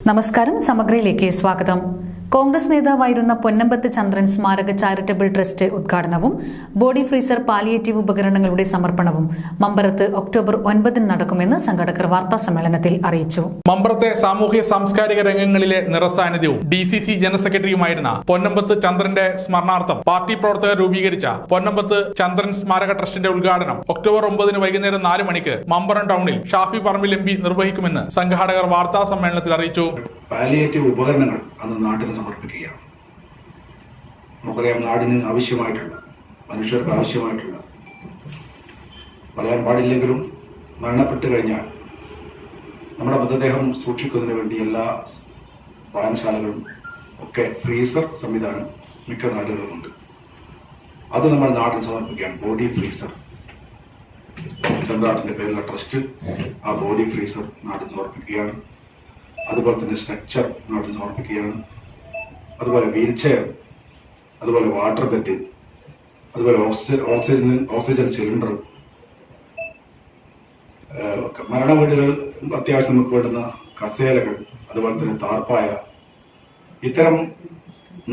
നമസ്കാരം. സമഗ്രയിലേക്ക് സ്വാഗതം. കോൺഗ്രസ് നേതാവായിരുന്ന പൊന്നമ്പത്ത് ചന്ദ്രൻ സ്മാരക ചാരിറ്റബിൾ ട്രസ്റ്റ് ഉദ്ഘാടനവും ബോഡി ഫ്രീസർ പാലിയേറ്റീവ് ഉപകരണങ്ങളുടെ സമർപ്പണവും മമ്പറത്ത് ഒക്ടോബർ 9 നടക്കുമെന്ന് സംഘാടകർ വാർത്താസമ്മേളനത്തിൽ അറിയിച്ചു. മമ്പറത്തെ സാമൂഹ്യ സാംസ്കാരിക രംഗങ്ങളിലെ നിറസാന്നിധ്യവും DCC ജനറൽ സെക്രട്ടറിയുമായിരുന്ന പൊന്നമ്പത്ത് ചന്ദ്രന്റെ സ്മരണാർത്ഥം പാർട്ടി പ്രവർത്തകർ രൂപീകരിച്ച പൊന്നമ്പത്ത് ചന്ദ്രൻ സ്മാരക ട്രസ്റ്റിന്റെ ഉദ്ഘാടനം ഒക്ടോബർ 9 വൈകുന്നേരം 4 മണിക്ക് മമ്പറം ടൗണിൽ ഷാഫി പറമ്പിൽ MP നിർവഹിക്കുമെന്ന് സംഘാടകർ വാർത്താസമ്മേളനത്തിൽ അറിയിച്ചു. പാലിയേറ്റീവ് ഉപകരണങ്ങൾ അന്ന് നാട്ടിന് സമർപ്പിക്കുകയാണ്. നമുക്കറിയാം, നാടിന് ആവശ്യമായിട്ടുള്ള, മനുഷ്യർക്ക് ആവശ്യമായിട്ടുള്ള, പറയാൻ പാടില്ലെങ്കിലും മരണപ്പെട്ടു കഴിഞ്ഞാൽ നമ്മുടെ മൃതദേഹം സൂക്ഷിക്കുന്നതിന് വേണ്ടി എല്ലാ വായനശാലകളും ഒക്കെ ഫ്രീസർ സംവിധാനം മിക്ക നാടുകളിലുണ്ട്. അത് നമ്മൾ നാടിന് സമർപ്പിക്കുകയാണ്. ബോഡി ഫ്രീസർ, ചന്ദ്രാട്ടിന്റെ പേരുള്ള ട്രസ്റ്റ് ആ ബോഡി ഫ്രീസർ നാടിന് സമർപ്പിക്കുകയാണ്. അതുപോലെ തന്നെ സ്ട്രക്ചർ നാട്ടിൽ സമർപ്പിക്കുകയാണ്. അതുപോലെ വീൽ ചെയർ, അതുപോലെ വാട്ടർ ബെഡ്, അതുപോലെ ഓക്സിജൻ സിലിണ്ടർ, മരണ വീടുകൾ അത്യാവശ്യം നമുക്ക് വേണ്ടുന്ന കസേരകൾ, അതുപോലെ തന്നെ താർപ്പായ, ഇത്തരം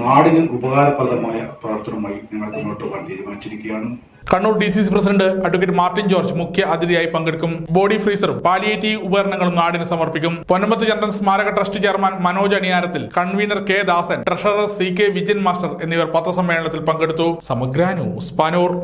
നാടിന് ഉപകാരപ്രദമായ പ്രവർത്തനമായി ഞങ്ങൾ മുന്നോട്ട് പോകാൻ തീരുമാനിച്ചിരിക്കുകയാണ്. Kannur DCC president advocate Martin George മുഖ്യ അതിഥിയായി പങ്കെടുക്കും. ബോഡി ഫ്രീസറും പാലിയേറ്റീവ് ഉപകരണങ്ങളും നാടിന് സമർപ്പിക്കും. പൊന്നമ്പത്ത് ചന്ദ്രൻ സ്മാരക ട്രസ്റ്റ് ചെയർമാൻ മനോജ് അണിയാരത്തിൽ, convener K Dasan, treasurer CK Vijayan master എന്നിവർ പത്രസമ്മേളനത്തിൽ പങ്കെടുത്തു. സമഗ്ര ന്യൂസ്, പാനൂർ.